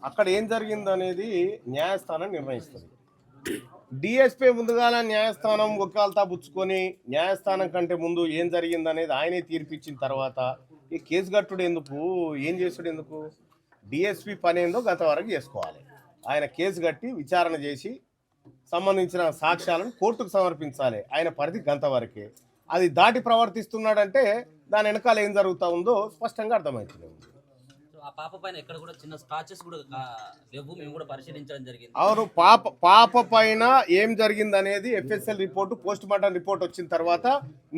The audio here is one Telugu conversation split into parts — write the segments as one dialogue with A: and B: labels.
A: అక్కడ ఏం జరిగిందనేది న్యాయస్థానం నిర్ణయిస్తుంది. డిఎస్పీ ముందుగాల న్యాయస్థానం ఒక్కాలతా పుచ్చుకొని న్యాయస్థానం కంటే ముందు ఏం జరిగిందనేది ఆయనే తీర్పిచ్చిన తర్వాత ఈ కేసు కట్టుడు ఎందుకు, ఏం చేసుడు ఎందుకు? డిఎస్పీ పని ఏందో గత వరకు చేసుకోవాలి. ఆయన కేసు కట్టి విచారణ చేసి సంబంధించిన సాక్ష్యాలను కోర్టుకు సమర్పించాలి. ఆయన పరిధి గంట వరకే. అది దాటి ప్రవర్తిస్తున్నాడంటే దాని వెనకాల ఏం జరుగుతూ ఉందో స్పష్టంగా అర్థమవుతుంది.
B: ఆ పాప పైన ఎక్కడ కూడా చిన్న స్క్రాచెస్ కూడా లేవు, మేము కూడా పరిశీలించడం జరిగింది.
A: అవును, పాప పైన ఏం జరిగింది అనేది FSL report, post mortem report వచ్చిన తర్వాత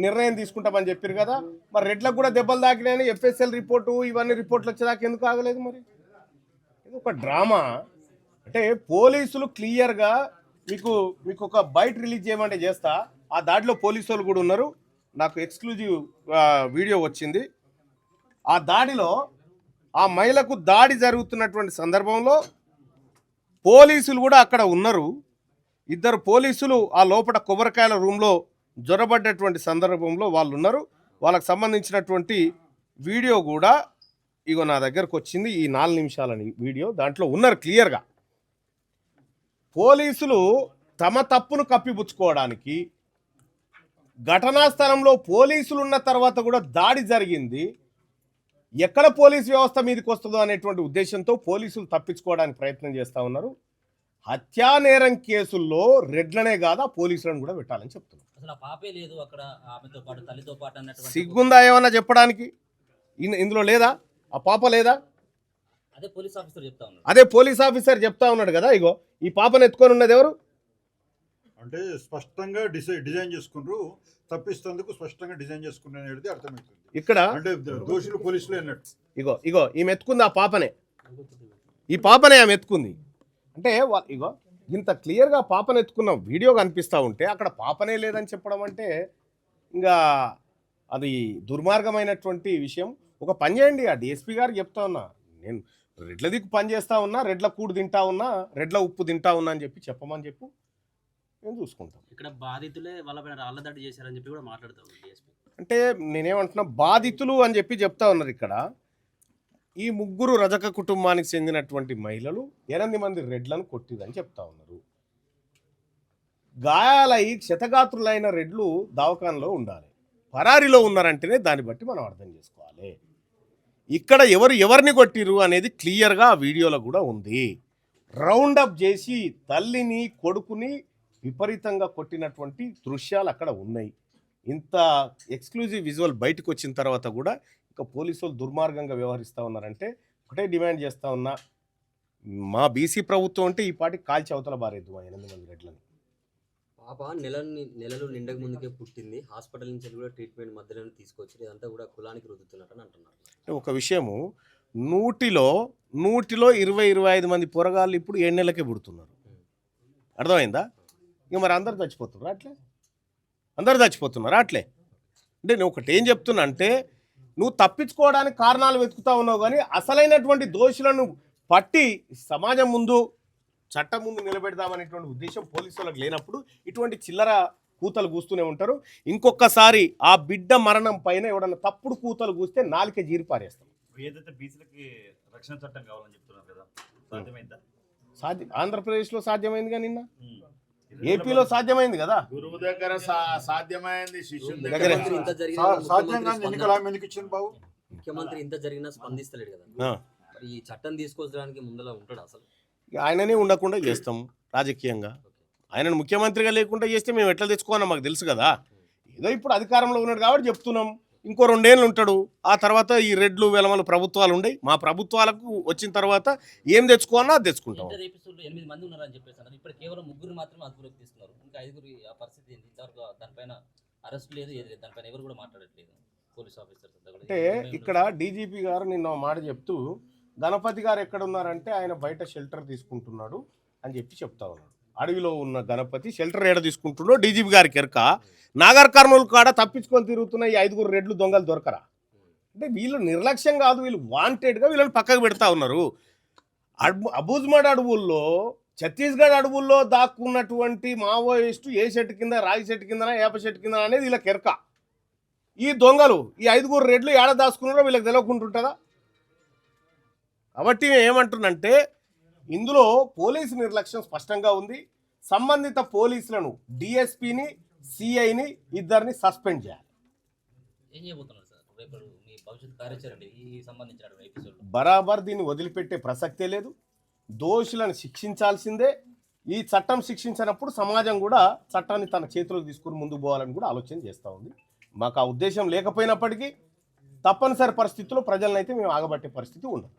A: నిర్ణయం తీసుకుంటామని చెప్పారు కదా. మరి రెడ్లకు కూడా దెబ్బలు తాకినాయని ఎఫ్ఎస్ఎల్ రిపోర్టు ఇవన్నీ రిపోర్ట్లు వచ్చేదాకా ఎందుకు ఆగలేదు? మరి ఇది ఒక డ్రామా. అంటే పోలీసులు క్లియర్గా మీకు ఒక బయట రిలీజ్ చేయమంటే చేస్తా. ఆ దాడిలో పోలీసు వాళ్ళు కూడా ఉన్నారు. నాకు ఎక్స్క్లూజివ్ వీడియో వచ్చింది. ఆ దాడిలో ఆ మహిళకు దాడి జరుగుతున్నటువంటి సందర్భంలో పోలీసులు కూడా అక్కడ ఉన్నారు. ఇద్దరు పోలీసులు ఆ లోపల కొబ్బరికాయల రూమ్లో జ్వరబడ్డటువంటి సందర్భంలో వాళ్ళు ఉన్నారు. వాళ్ళకు సంబంధించినటువంటి వీడియో కూడా ఇగో నా దగ్గరకు వచ్చింది. ఈ 4 నిమిషాలని వీడియో దాంట్లో ఉన్నారు క్లియర్గా. పోలీసులు తమ తప్పును కప్పిపుచ్చుకోవడానికి ఘటనా స్థలంలో పోలీసులు ఉన్న తర్వాత కూడా దాడి జరిగింది. ఎక్కడ పోలీసు వ్యవస్థ మీదకి వస్తుందో అనేటువంటి ఉద్దేశంతో పోలీసులు తప్పించుకోవడానికి ప్రయత్నం చేస్తూ ఉన్నారు. హత్యా నేరం కేసుల్లో రెడ్లనే కాదా పోలీసులను కూడా పెట్టాలని చెప్తున్నారు.
B: అసలు ఆ పాపే లేదు అక్కడ, ఆమెతో పాటు తల్లితో పాటు అన్నటువంటి
A: సిగ్గుందా ఏమన్నా చెప్పడానికి? ఇందులో లేదా? ఆ పాప లేదా?
B: అదే పోలీస్ ఆఫీసర్ చెప్తా ఉన్నాడు.
A: అదే పోలీస్ ఆఫీసర్ చెప్తా ఉన్నాడు కదా. ఇగో ఈ పాపను ఎత్తుకొని ఉన్నది ఎవరు
C: అంటే స్పష్టంగా డిజైన్ చేసుకున్నారు, తప్పిస్తేందుకు స్పష్టంగా డిజైన్ చేసుకున్నారు అనేది అర్థమవుతుంది.
A: ఇక్కడ
C: అంటే దోషులు పోలీసులే అన్నట్టు.
A: ఇగో ఈమె ఎత్తుకుంది, ఆ పాపనే, ఈ పాపనే ఆమె ఎత్తుకుంది. అంటే ఇగో ఇంత క్లియర్గా పాపను ఎత్తుకున్న వీడియో కనిపిస్తూ ఉంటే అక్కడ పాపనే లేదని చెప్పడం అంటే ఇంకా అది దుర్మార్గమైనటువంటి విషయం. ఒక పని చేయండి, ఆ డిఎస్పీ గారికి చెప్తా ఉన్నా, నేను రెడ్ల దిక్కు పని చేస్తూ ఉన్నా, రెడ్ల కూడు తింటా ఉన్నా, రెడ్ల ఉప్పు తింటా ఉన్నా అని చెప్పమని చెప్పు, నేను చూసుకుంటాం.
B: ఇక్కడ బాధితులే వాళ్ళపైన రాళ్ల దాడి చేశారని చెప్పి కూడా మాట్లాడతారు డిఎస్పీ.
A: అంటే నేనేమంటున్నా, బాధితులు అని చెప్తా ఉన్నారు. ఇక్కడ ఈ 3 రజక కుటుంబానికి చెందినటువంటి మహిళలు 8 మంది రెడ్లను కొట్టిదని చెప్తా ఉన్నారు. గాయాలై క్షతగాత్రులైన రెడ్లు దవాఖానలో ఉండాలి, పరారీలో ఉన్నారంటేనే దాన్ని బట్టి మనం అర్థం చేసుకోవాలి. ఇక్కడ ఎవరిని కొట్టిరు అనేది క్లియర్గా ఆ వీడియోలో కూడా ఉంది. రౌండప్ చేసి తల్లిని కొడుకుని విపరీతంగా కొట్టినటువంటి దృశ్యాలు అక్కడ ఉన్నాయి. ఇంత ఎక్స్క్లూజివ్ విజువల్ బయటకు వచ్చిన తర్వాత కూడా ఇంకా పోలీసులు దుర్మార్గంగా వ్యవహరిస్తూ ఉన్నారంటే ఒకటే డిమాండ్ చేస్తూ ఉన్నా, మా బీసీ ప్రభుత్వం అంటే ఈ పాటికి కాల్చి అవతల బారేద్దు 8 మంది రెడ్లని.
D: పాప నెలలు నిండక ముందుకే పుట్టింది, హాస్పిటల్ నుంచి కూడా ట్రీట్మెంట్ మధ్యలో తీసుకొచ్చి ఇదంతా కూడా కులానికి రుద్దుతున్నట్టు అంటున్నారు.
A: ఒక విషయము, 100లో 20-25 మంది పొరగాళ్ళు ఇప్పుడు 7 నెలలకే పుడుతున్నారు. అర్థమైందా? ఇక మరి అందరు చచ్చిపోతున్నారు అట్లే. అంటే నేను ఒకటి ఏం చెప్తున్నా అంటే, నువ్వు తప్పించుకోవడానికి కారణాలు వెతుకుతా ఉన్నావు, కానీ అసలైనటువంటి దోషులను పట్టి సమాజం ముందు చట్టం ముందు నిలబెడదామనేటువంటి ఉద్దేశం పోలీసులకు లేనప్పుడు ఇటువంటి చిల్లర కూతలు కూస్తూనే ఉంటారు. ఇంకొకసారి ఆ బిడ్డ మరణం పైన ఎవడన్నా తప్పుడు కూతలు కూస్తే నాలుకే జీరి పారేస్తాం.
E: ఏదైతే బీసీలకి రక్షణ చట్టం కావాలని చెప్తున్నారు కదా, సాధ్యమైందా?
A: ఆంధ్రప్రదేశ్లో సాధ్యమైంది, కానీ నిన్న ఏపీలో సాధ్యమైంది కదా.
F: గురువు దగ్గర సాధ్యమైంది, శిష్యుల దగ్గర
D: ముఖ్యమంత్రి ఇంత జరిగినా స్పందిస్తలేడు కదా. ఈ చట్టం తీసుకొచ్చడానికి ముందర ఉంటాడు అసలు.
A: ఆయననే ఉండకుండా చేస్తాం రాజకీయంగా. ఆయనను ముఖ్యమంత్రిగా లేకుండా చేస్తే మేము ఎట్లా తెచ్చుకోవాలో మాకు తెలుసు కదా. ఏదో ఇప్పుడు అధికారంలో ఉన్నాడు కాబట్టి చెప్తున్నాం. ఇంకో 2 ఏళ్ళు ఉంటాడు, ఆ తర్వాత ఈ రెడ్లు వెలమలు ప్రభుత్వాలు ఉండయి. మా ప్రభుత్వాలకు వచ్చిన తర్వాత ఏం తెచ్చుకోవాలో అది తెచ్చుకుంటాం.
B: 8 మంది ఉన్నారని చెప్పేసి అన్నారు. ఇప్పుడు కేవలం 3 మాత్రమే అదుపులోకి తీసుకున్నారు. ఇంకా 5 ఆ పరిస్థితి ఏంటి? ఇంతవరకు దానిపైన అరెస్ట్ లేదు, ఏది లేదు, దానిపైన ఎవరు కూడా మాట్లాడట్లేదు పోలీస్ ఆఫీసర్స్.
A: అంటే ఇక్కడ డీజీపీ గారు నిన్న మాట చెప్తూ, గణపతి గారు ఎక్కడ ఉన్నారంటే ఆయన బయట షెల్టర్ తీసుకుంటున్నాడు అని చెప్తా ఉన్నాడు. అడవిలో ఉన్న గణపతి షెల్టర్ ఏడ తీసుకుంటున్నాడో డీజీపీ గారికి ఎరక. నాగర్ కర్నూలు కాడ తప్పించుకొని తిరుగుతున్న ఈ 5 రెడ్లు దొంగలు దొరకరా? అంటే వీళ్ళు నిర్లక్ష్యం కాదు, వీళ్ళు వాంటెడ్గా వీళ్ళని పక్కకు పెడతా ఉన్నారు. అబూజ్మడ్ అడవుల్లో, ఛత్తీస్గఢ్ అడవుల్లో దాక్కున్నటువంటి మావోయిస్టు ఏ చెట్టు కింద, రాగి చెట్టు కిందనా, ఏప చెట్టు కింద అనేది వీళ్ళకి ఎరక. ఈ దొంగలు ఈ 5 రెడ్లు ఏడ దాచుకున్నారో వీళ్ళకి తెలియకుంటుంటుందా? కాబట్టి ఏమంటున్నంటే, ఇందులో పోలీసు నిర్లక్ష్యం స్పష్టంగా ఉంది. సంబంధిత పోలీసులను డిఎస్పీని సిఐని ఇద్దరిని సస్పెండ్ చేయాలి.
B: ఏం చేయబోతున్నారు సార్ రేపు మీ భవిష్యత్ కార్యాచరణ ఈ సంబంధించిన ఎపిసోడ్?
A: బరాబర్ దీన్ని వదిలిపెట్టే ప్రసక్తే లేదు. దోషులను శిక్షించాల్సిందే. ఈ చట్టం శిక్షించినప్పుడు సమాజం కూడా చట్టాన్ని తన చేతిలోకి తీసుకుని ముందుకు పోవాలని కూడా ఆలోచన చేస్తూ ఉంది. మాకు ఆ ఉద్దేశం లేకపోయినప్పటికీ తప్పనిసరి పరిస్థితుల్లో ప్రజలనైతే మేము ఆగబట్టే పరిస్థితి ఉండదు.